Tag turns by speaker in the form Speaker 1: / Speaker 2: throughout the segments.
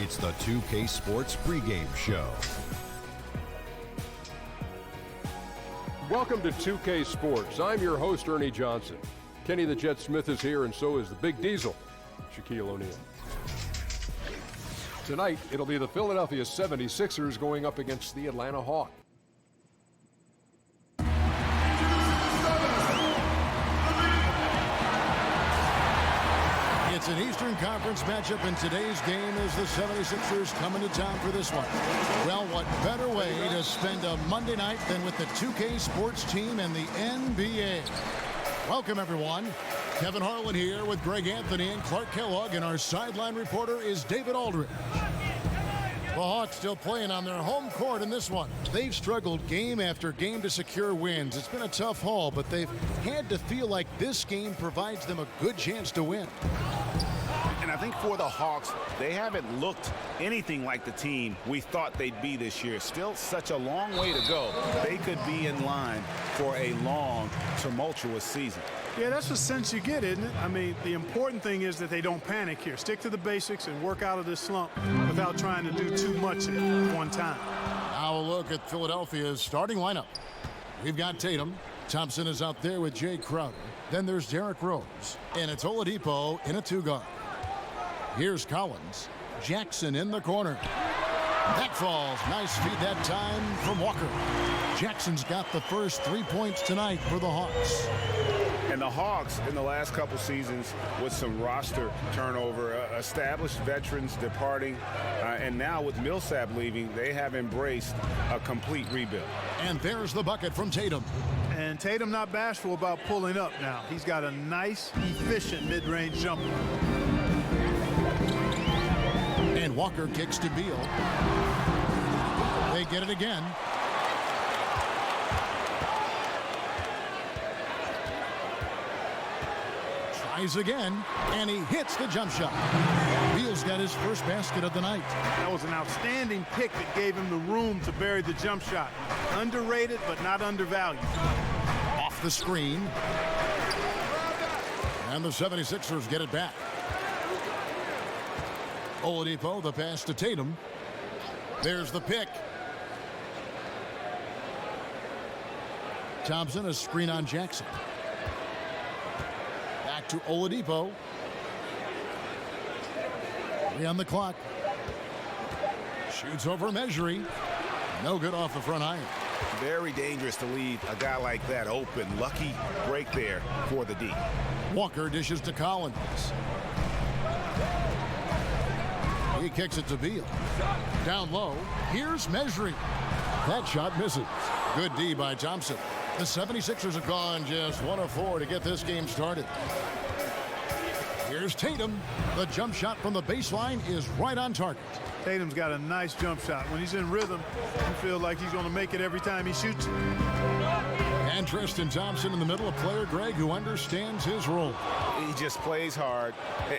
Speaker 1: It's the 2K Sports pregame show.
Speaker 2: Welcome to 2K Sports. I'm your host, Ernie Johnson. Kenny the Jet Smith is here, and so is the Big Diesel, Shaquille O'Neal. Tonight, it'll be the Philadelphia 76ers going up against the Atlanta Hawks.
Speaker 3: It's an Eastern Conference matchup, and today's game is the 76ers coming to town for this one. Well, what better way to spend a Monday night than with the 2K Sports team and the NBA? Welcome, everyone. Kevin Harlan here with Greg Anthony and Clark Kellogg, and our sideline reporter is David Aldridge. The Hawks still playing on their home court in this one. They've struggled game after game to secure wins. It's been a tough haul, but they've had to feel like this game provides them a good chance to win.
Speaker 4: And I think for the Hawks, they haven't looked anything like the team we thought they'd be this year. Still such a long way to go. They could be in line for a long, tumultuous season.
Speaker 5: Yeah, that's the sense you get, isn't it? I mean, the important thing is that they don't panic here. Stick to the basics and work out of this slump without trying to do too much at one time.
Speaker 3: Now a look at Philadelphia's starting lineup. We've got Tatum. Thompson is out there with Jay Crowder. Then there's Derrick Rose. And it's Oladipo in a two-guard. Here's Collins. Jackson in the corner. That falls. Nice feed that time from Walker. Jackson's got the first 3 points tonight for the Hawks.
Speaker 4: And the Hawks in the last couple seasons with some roster turnover, established veterans departing, and now with Millsap leaving, they have embraced a complete rebuild.
Speaker 3: And there's the bucket from Tatum.
Speaker 5: And Tatum not bashful about pulling up now. He's got a nice, efficient mid-range jumper.
Speaker 3: And Walker kicks to Beal. They get it again. Tries again, and he hits the jump shot. Beal's got his first basket of the night.
Speaker 5: That was an outstanding pick that gave him the room to bury the jump shot. Underrated, but not undervalued.
Speaker 3: Off the screen. And the 76ers get it back. Oladipo, the pass to Tatum. There's the pick. Thompson, a screen on Jackson. Back to Oladipo. 3 on the clock. Shoots over Mejri. No good off the front iron.
Speaker 4: Very dangerous to leave a guy like that open. Lucky break there for the D.
Speaker 3: Walker dishes to Collins. He kicks it to Beal. Down low. Here's Mejri. That shot misses. Good D by Thompson. The 76ers have gone just 1 of 4 to get this game started. Here's Tatum. The jump shot from the baseline is right on target.
Speaker 5: Tatum's got a nice jump shot. When he's in rhythm, you feel like he's going to make it every time he shoots.
Speaker 3: And Tristan Thompson in the middle, a player, Greg, who understands his role.
Speaker 4: He just plays hard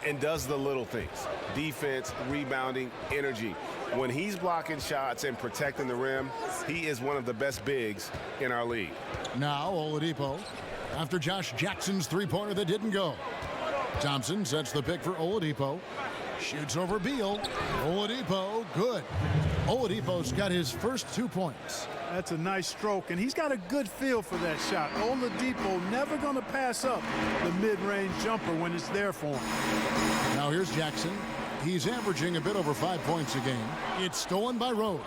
Speaker 4: and does the little things. Defense, rebounding, energy. When he's blocking shots and protecting the rim, he is one of the best bigs in our league.
Speaker 3: Now Oladipo, after Josh Jackson's three-pointer that didn't go. Thompson sets the pick for Oladipo. Shoots over Beal. Oladipo, good. Oladipo's got his first 2 points.
Speaker 5: That's a nice stroke, and he's got a good feel for that shot. Oladipo never going to pass up the mid-range jumper when it's there for him.
Speaker 3: Now here's Jackson. He's averaging a bit over 5 points a game. It's stolen by Rose.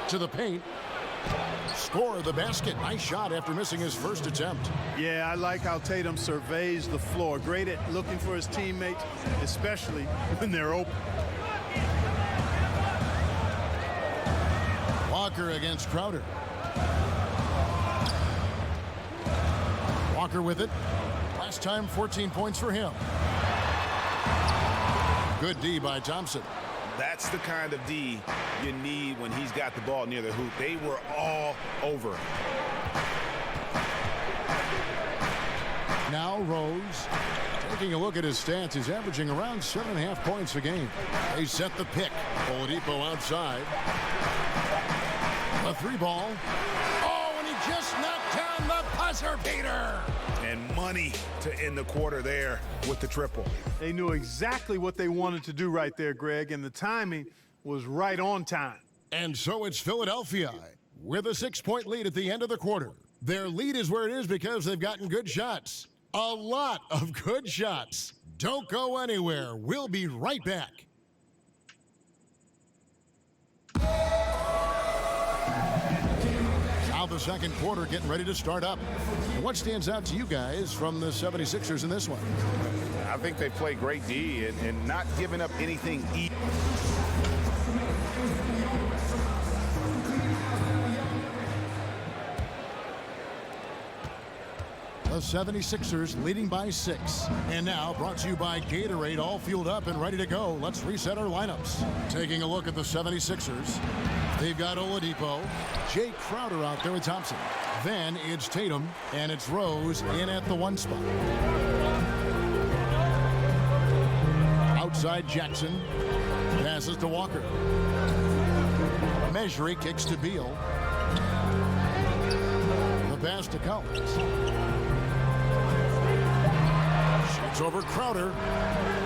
Speaker 3: To the paint. Score the basket. Nice shot after missing his first attempt.
Speaker 5: Yeah, I like how Tatum surveys the floor. Great at looking for his teammates, especially when they're open.
Speaker 3: Walker against Crowder. Walker with it. Last time, 14 points for him. Good D by Thompson.
Speaker 4: That's the kind of D you need when he's got the ball near the hoop. They were all over him.
Speaker 3: Now Rose. Taking a look at his stats, he's averaging around 7.5 points a game. They set the pick. Oladipo outside. A three ball. Oh, and he just knocked down the buzzer beater.
Speaker 4: And money to end the quarter there with the triple.
Speaker 5: They knew exactly what they wanted to do right there, Greg, and the timing was right on time.
Speaker 3: And so it's Philadelphia with a 6-point lead at the end of the quarter. Their lead is where it is because they've gotten good shots. A lot of good shots. Don't go anywhere. We'll be right back. Now the second quarter getting ready to start up. What stands out to you guys from the 76ers in this one?
Speaker 4: I think they play great D and not giving up anything easy.
Speaker 3: The 76ers leading by 6. And now brought to you by Gatorade, all fueled up and ready to go. Let's reset our lineups. Taking a look at the 76ers. They've got Oladipo, Jay Crowder out there with Thompson. Then it's Tatum and it's Rose in at the 1 spot. Outside Jackson. Passes to Walker. Mejri kicks to Beal. The pass to Collins. Shoots over Crowder.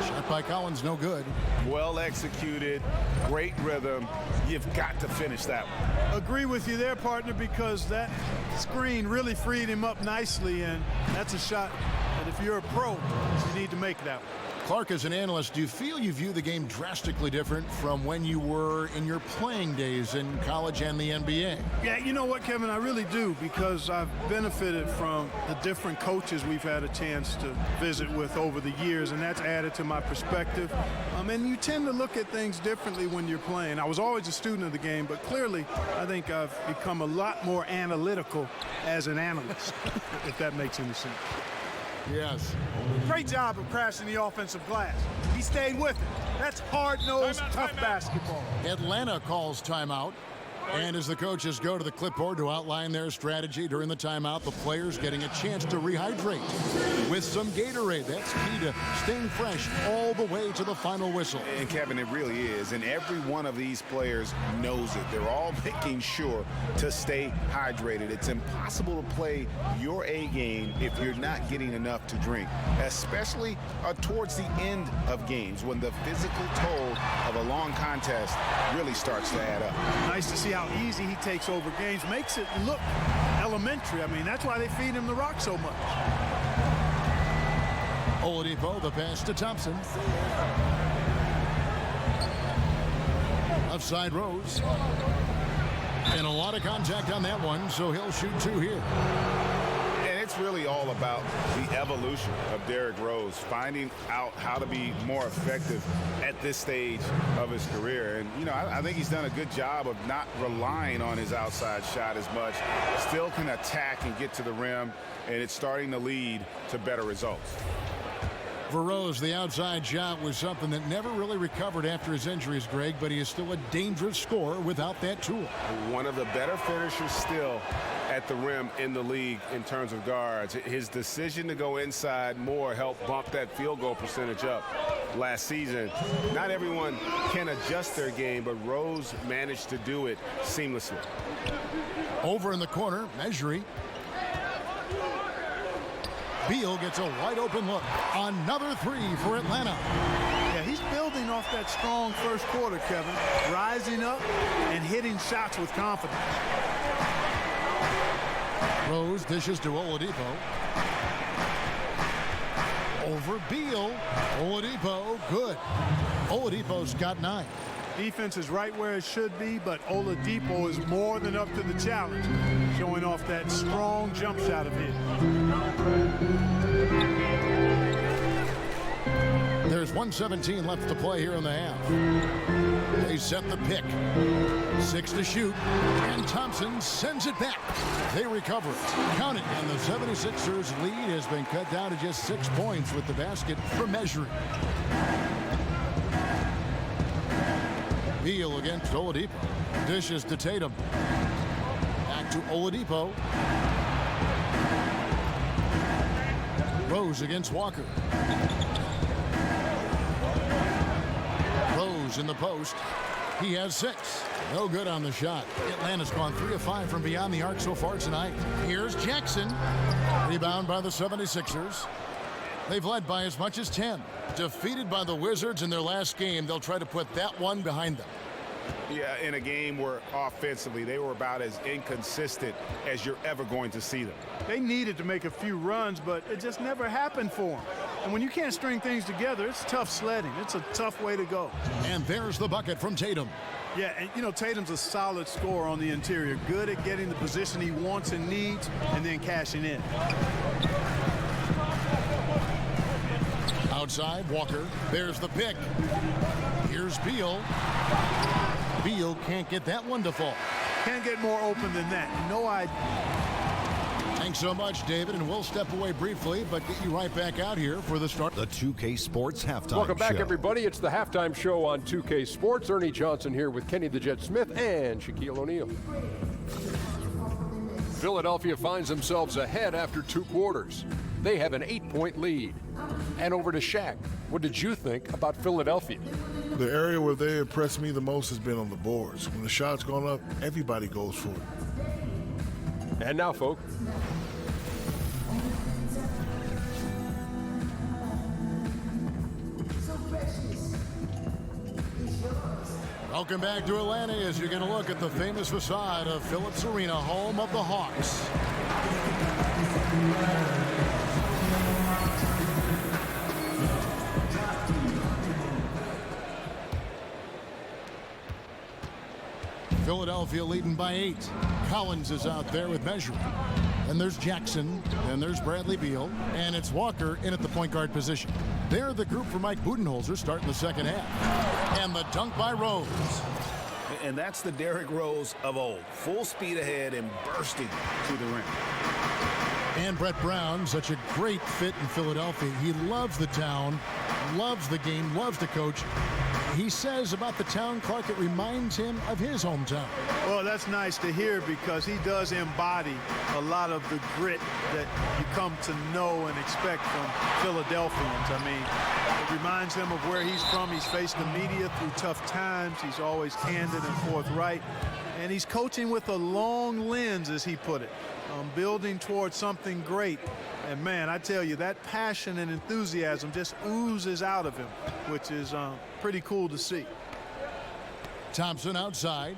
Speaker 3: Shot by Collins, no good.
Speaker 4: Well executed, great rhythm. You've got to finish that one.
Speaker 5: Agree with you there, partner, because that screen really freed him up nicely, and that's a shot that if you're a pro, you need to make that one.
Speaker 3: Clark, as an analyst, do you feel you view the game drastically different from when you were in your playing days in college and the NBA?
Speaker 5: Yeah, you know what, Kevin, I really do, because I've benefited from the different coaches we've had a chance to visit with over the years, and that's added to my perspective. And you tend to look at things differently when you're playing. I was always a student of the game, but clearly I think I've become a lot more analytical as an analyst, if that makes any sense.
Speaker 3: Yes.
Speaker 5: Great job of crashing the offensive glass. He stayed with it. That's hard-nosed, tough basketball.
Speaker 3: Atlanta calls timeout. And as the coaches go to the clipboard to outline their strategy during the timeout, the players getting a chance to rehydrate with some Gatorade. That's key to staying fresh all the way to the final whistle.
Speaker 4: And Kevin, it really is. And every one of these players knows it. They're all making sure to stay hydrated. It's impossible to play your A game if you're not getting enough to drink, especially towards the end of games when the physical toll of a long contest really starts to add up.
Speaker 5: Nice to see how easy he takes over games. Makes it look elementary. I mean, that's why they feed him the rock so much.
Speaker 3: Oladipo, the pass to Thompson. Left side Rose. And a lot of contact on that one, so he'll shoot 2 here.
Speaker 4: And it's really all about the evolution of Derrick Rose, finding out how to be more effective at this stage of his career. And, you know, I think he's done a good job of not relying on his outside shot as much. Still can attack and get to the rim, and it's starting to lead to better results.
Speaker 3: For Rose, the outside shot was something that never really recovered after his injuries, Greg, but he is still a dangerous scorer without that tool.
Speaker 6: One of the better finishers still at the rim in the league in terms of guards. His decision to go inside more helped bump that field goal percentage up last season. Not everyone can adjust their game, but Rose managed to do it seamlessly.
Speaker 3: Over in the corner, Mejri. Beal gets a wide open look. Another 3 for Atlanta.
Speaker 5: Yeah, he's building off that strong first quarter, Kevin. Rising up and hitting shots with confidence.
Speaker 3: Rose dishes to Oladipo. Over Beal. Oladipo, good. Oladipo's got 9.
Speaker 5: Defense is right where it should be, but Oladipo is more than up to the challenge, showing off that strong jump shot of his.
Speaker 3: There's 1:17 left to play here in the half. They set the pick. 6 to shoot, and Thompson sends it back. They recover it. Count it, and the 76ers lead has been cut down to just 6 points with the basket for Mejri. Beal against Oladipo. Dishes to Tatum. Back to Oladipo. Rose against Walker. Rose in the post. He has 6. No good on the shot. Atlanta's gone 3 of 5 from beyond the arc so far tonight. Here's Jackson. Rebound by the 76ers. They've led by as much as 10. Defeated by the Wizards in their last game, they'll try to put that one behind them.
Speaker 6: Yeah, in a game where offensively they were about as inconsistent as you're ever going to see them.
Speaker 5: They needed to make a few runs, but it just never happened for them. And when you can't string things together, it's tough sledding. It's a tough way to go.
Speaker 3: And there's the bucket from Tatum.
Speaker 5: Yeah, and you know, Tatum's a solid scorer on the interior. Good at getting the position he wants and needs and then cashing in.
Speaker 3: Outside, Walker. There's the pick. Here's Beal. Beal can't get that one to fall.
Speaker 5: Can't get more open than that. No idea.
Speaker 3: Thanks so much, David, and we'll step away briefly, but get you right back out here for the start.
Speaker 1: The 2K Sports Halftime
Speaker 2: Welcome back,
Speaker 1: Show.
Speaker 2: everybody. It's the halftime show on 2K Sports. Ernie Johnson here with Kenny the Jet Smith and Shaquille O'Neal. Philadelphia finds themselves ahead after 2 quarters. They have an 8-point lead. And over to Shaq. What did you think about Philadelphia?
Speaker 7: The area where they impressed me the most has been on the boards. When the shot's gone up, everybody goes for it.
Speaker 2: And now, folks.
Speaker 3: Welcome back to Atlanta as you're going to look at the famous facade of Phillips Arena, home of the Hawks. Philadelphia leading by 8. Collins is out there with measuring. And there's Jackson, and there's Bradley Beal, and it's Walker in at the point guard position. They're the group for Mike Budenholzer starting the second half. And the dunk by Rose.
Speaker 4: And that's the Derrick Rose of old. Full speed ahead and bursting to the rim.
Speaker 3: And Brett Brown, such a great fit in Philadelphia. He loves the town, loves the game, loves to coach. He says about the town, Clark, it reminds him of his hometown.
Speaker 5: Well, that's nice to hear because he does embody a lot of the grit that you come to know and expect from Philadelphians. I mean, it reminds him of where he's from. He's faced the media through tough times. He's always candid and forthright. And he's coaching with a long lens, as he put it, building towards something great. And, man, I tell you, that passion and enthusiasm just oozes out of him, which is pretty cool to see.
Speaker 3: Thompson outside.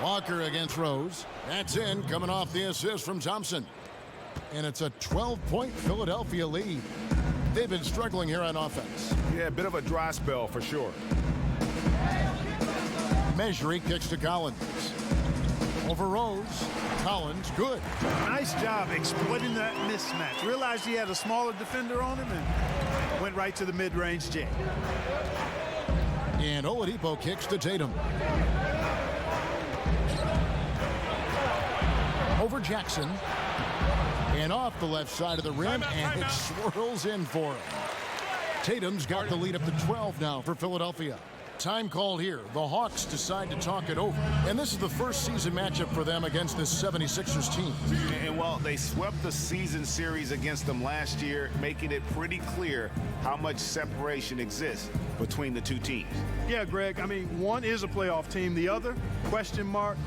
Speaker 3: Walker against Rose. That's in, coming off the assist from Thompson. And it's a 12-point Philadelphia lead. They've been struggling here on offense.
Speaker 6: Yeah, a bit of a dry spell for sure.
Speaker 3: Measuring kicks to Collins. Over Rose. Collins, good.
Speaker 5: Nice job exploiting that mismatch. Realized he had a smaller defender on him and went right to the mid-range jam.
Speaker 3: And Oladipo kicks to Tatum. Over Jackson. And off the left side of the rim, and it swirls in for him. Tatum's got the lead up to 12 now for Philadelphia. Time called here. The Hawks decide to talk it over. And this is the first season matchup for them against this 76ers team.
Speaker 4: And well, they swept the season series against them last year, making it pretty clear how much separation exists between the two teams.
Speaker 5: Yeah, Greg, I mean, one is a playoff team. The other, question mark, ...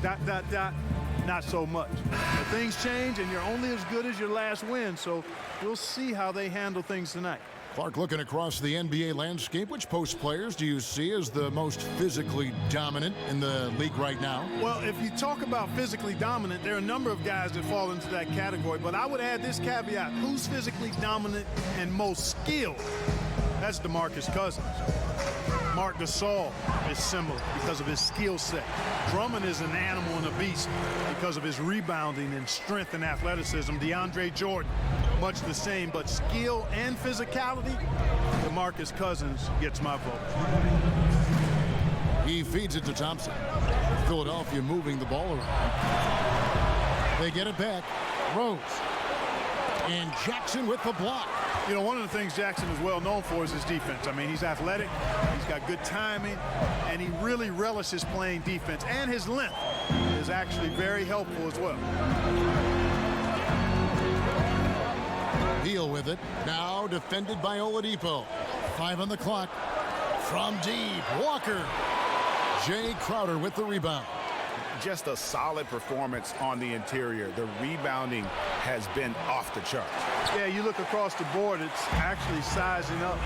Speaker 5: not so much. But things change, and you're only as good as your last win, so we'll see how they handle things tonight.
Speaker 3: Clark, looking across the NBA landscape, which post players do you see as the most physically dominant in the league right now?
Speaker 5: Well, if you talk about physically dominant, there are a number of guys that fall into that category, but I would add this caveat. Who's physically dominant and most skilled? That's DeMarcus Cousins. Marc Gasol is similar because of his skill set. Drummond is an animal and a beast because of his rebounding and strength and athleticism. DeAndre Jordan, much the same, but skill and physicality, DeMarcus Cousins gets my vote.
Speaker 3: He feeds it to Thompson. Philadelphia moving the ball around. They get it back. Rose. And Jackson with the block.
Speaker 5: You know, one of the things Jackson is well known for is his defense. I mean, he's athletic, he's got good timing, and he really relishes playing defense. And his length is actually very helpful as well.
Speaker 3: Beal with it. Now defended by Oladipo. 5 on the clock. From deep, Walker. Jay Crowder with the rebound.
Speaker 4: Just a solid performance on the interior. The rebounding has been off the charts.
Speaker 5: Yeah, you look across the board, it's actually sizing up,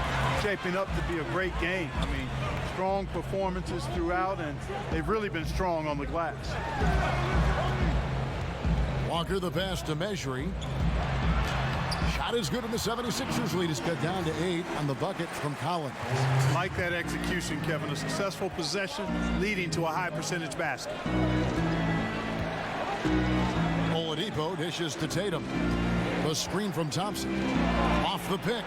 Speaker 5: shaping up to be a great game. I mean, strong performances throughout, and they've really been strong on the glass.
Speaker 3: Walker the pass to Mejri. Shot is good, and the 76ers lead is cut down to 8 on the bucket from Collins.
Speaker 5: Like that execution, Kevin. A successful possession leading to a high percentage basket.
Speaker 3: Oladipo dishes to Tatum. The screen from Thompson. Off the pick.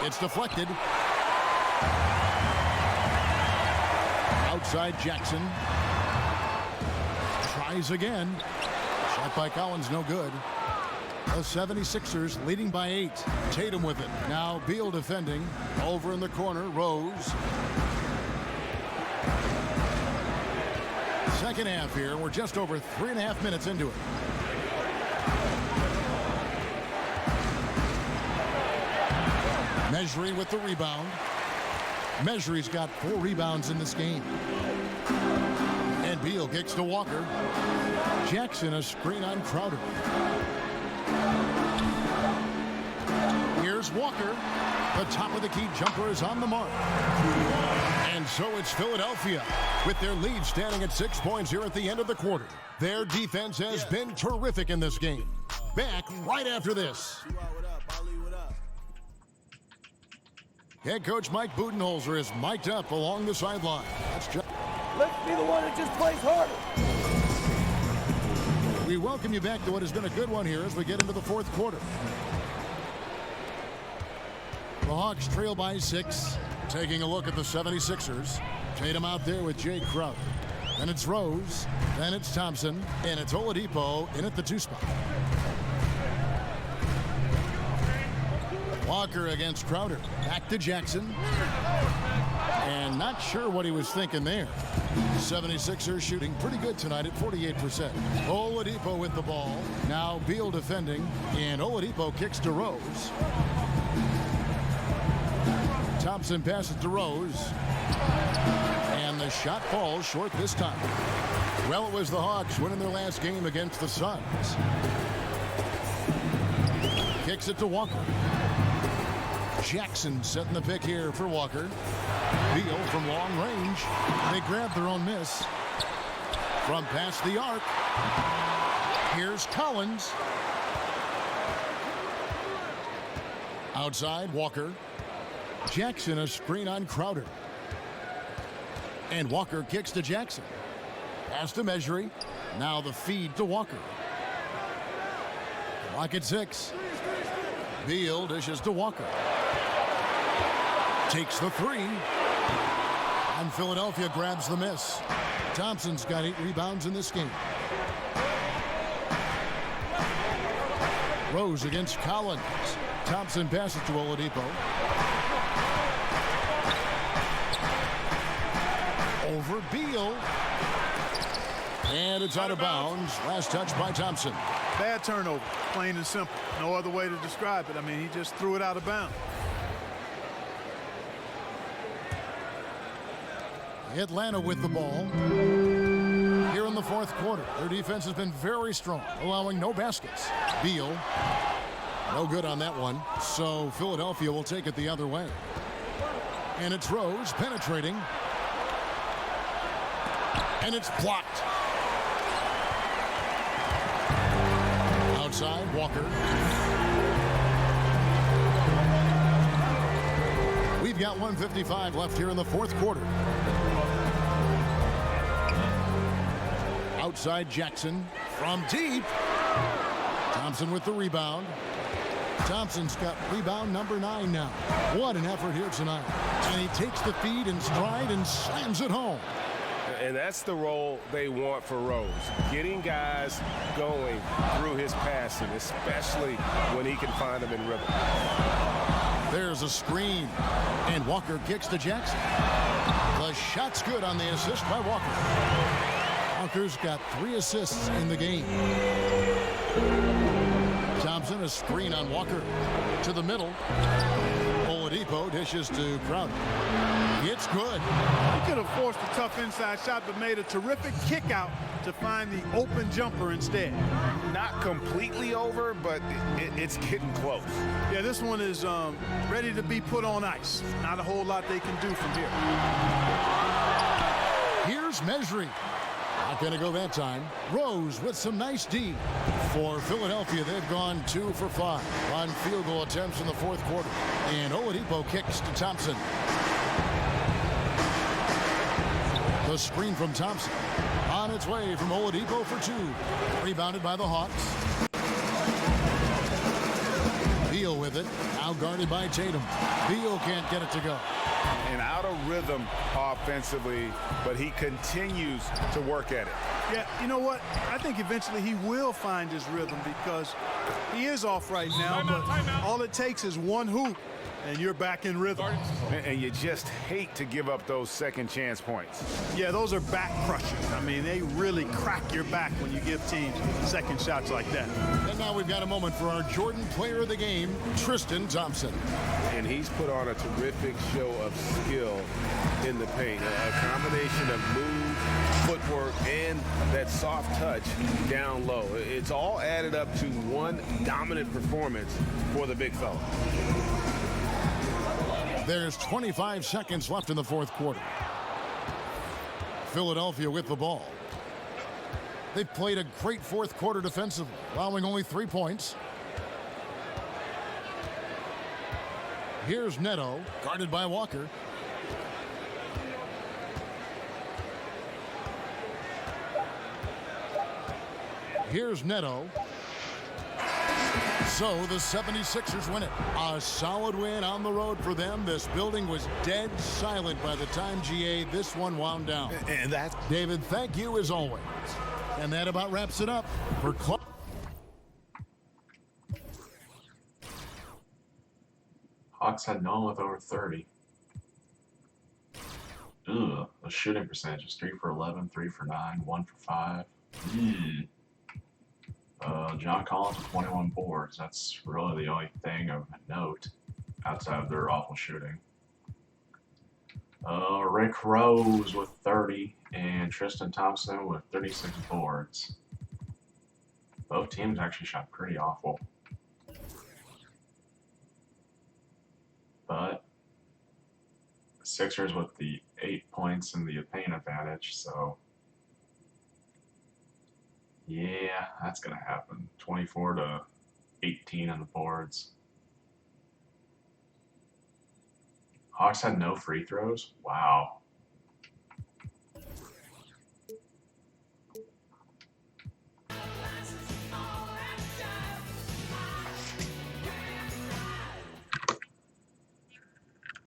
Speaker 3: It's deflected. Outside Jackson. Tries again. Shot by Collins, no good. The 76ers leading by 8. Tatum with it. Now Beal defending. Over in the corner, Rose. Second half here. We're just over 3.5 minutes into it. Mejri with the rebound. Mejri's got 4 rebounds in this game. And Beal kicks to Walker. Jackson a screen on Crowder. Here's Walker. The top of the key jumper is on the mark. And so it's Philadelphia with their lead standing at 6 points here at the end of the quarter. Their defense has been terrific in this game. Back right after this. Head coach Mike Budenholzer is mic'd up along the sideline.
Speaker 8: Let's be the one that just plays harder.
Speaker 3: We welcome you back to what has been a good one here as we get into the fourth quarter. The Hawks trail by 6. Taking a look at the 76ers. Tatum out there with Jay Crowder. Then it's Rose. Then it's Thompson. And it's Oladipo in at the 2 spot. Walker against Crowder. Back to Jackson. And not sure what he was thinking there. 76ers shooting pretty good tonight at 48%. Oladipo with the ball. Now Beal defending. And Oladipo kicks to Rose. Thompson passes to Rose. And the shot falls short this time. Well, it was the Hawks winning their last game against the Suns. Kicks it to Walker. Jackson setting the pick here for Walker. Beal from long range. They grab their own miss. From past the arc. Here's Collins. Outside, Walker. Jackson a screen on Crowder. And Walker kicks to Jackson. Pass to Mejri. Now the feed to Walker. Clock at 6. Beal dishes to Walker. Takes the 3. And Philadelphia grabs the miss. Thompson's got 8 rebounds in this game. Rose against Collins. Thompson passes to Oladipo. Over Beal. And it's out of bounds. Last touch by Thompson.
Speaker 5: Bad turnover, plain and simple. No other way to describe it. I mean, he just threw it out of bounds.
Speaker 3: Atlanta with the ball. Here in the fourth quarter, their defense has been very strong, allowing no baskets. Beal, no good on that one. So Philadelphia will take it the other way. And it's Rose penetrating. And it's blocked. Outside, Walker. We've got 1:55 left here in the fourth quarter. Outside, Jackson from deep. Thompson with the rebound. Thompson's got rebound number 9 now. What an effort here tonight. And he takes the feed in stride and slams it home.
Speaker 6: And that's the role they want for Rose. Getting guys going through his passing, especially when he can find them in rhythm.
Speaker 3: There's a screen. And Walker kicks to Jackson. The shot's good on the assist by Walker. Walker's got 3 assists in the game. Thompson, a screen on Walker. To the middle. Oladipo dishes to Crowder. It's good.
Speaker 5: He could have forced a tough inside shot, but made a terrific kick out to find the open jumper instead.
Speaker 4: Not completely over, but it's getting close.
Speaker 5: Yeah, this one is ready to be put on ice. Not a whole lot they can do from here.
Speaker 3: Here's Mesri. Not going to go that time. Rose with some nice D. For Philadelphia, they've gone 2 for 5 on field goal attempts in the fourth quarter. And Oladipo kicks to Thompson. The screen from Thompson. On its way from Oladipo for 2. Rebounded by the Hawks. Beal with it. Now guarded by Tatum. Beal can't get it to go.
Speaker 4: And out of rhythm offensively, but he continues to work at it.
Speaker 5: Yeah, you know what? I think eventually he will find his rhythm because he is off right now, but all it takes is one hoop and you're back in rhythm.
Speaker 4: And you just hate to give up those second chance points.
Speaker 5: Yeah, those are back crushers. I mean, they really crack your back when you give teams second shots like that.
Speaker 3: And now we've got a moment for our Jordan player of the game, Tristan Thompson.
Speaker 6: And he's put on a terrific show of skill in the paint. A combination of move, footwork, and that soft touch down low. It's all added up to one dominant performance for the big fella.
Speaker 3: There's 25 seconds left in the fourth quarter. Philadelphia with the ball. They've played a great fourth quarter defensively, allowing only 3 points. Here's Neto, guarded by Walker. Here's Neto. So the 76ers win it. A solid win on the road for them. This building was dead silent by the time GA this one wound down.
Speaker 4: And that's
Speaker 3: David, thank you as always. And that about wraps it up for Clark.
Speaker 9: Hawks had no one with over 30. Ugh, the shooting percentage is 3 for 11, 3 for 9, 1 for 5. John Collins with 21 boards. That's really the only thing of note outside of their awful shooting. Rick Rose with 30 and Tristan Thompson with 36 boards. Both teams actually shot pretty awful. But the Sixers with the 8 points and the paint advantage, so yeah, that's going to happen. 24 to 18 on the boards. Hawks had no free throws? Wow.